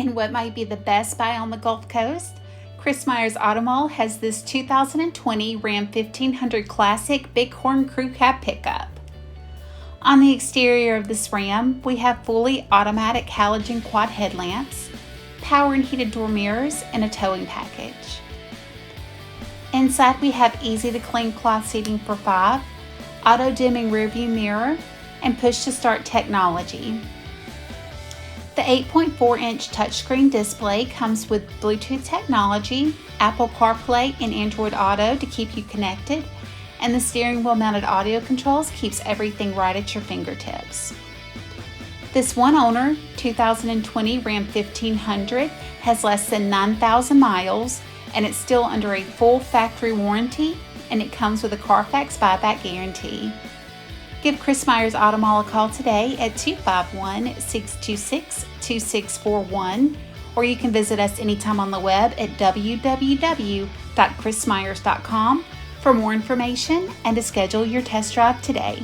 And what might be the best buy on the Gulf Coast? Myers Automall has this 2020 Ram 1500 Classic Bighorn Crew Cab pickup. On the exterior of this Ram, we have fully automatic halogen quad headlamps, power and heated door mirrors, and a towing package. Inside we have easy to clean cloth seating for 5, auto dimming rearview mirror, and push to start technology. The 8.4-inch touchscreen display comes with Bluetooth technology, Apple CarPlay, and Android Auto to keep you connected, and the steering wheel mounted audio controls keeps everything right at your fingertips. This one owner 2020 Ram 1500 has less than 9,000 miles, and it's still under a full factory warranty, and it comes with a Carfax buyback guarantee. Give Myers Automall a call today at 251-626-2641, or you can visit us anytime on the web at www.chrismyers.com for more information and to schedule your test drive today.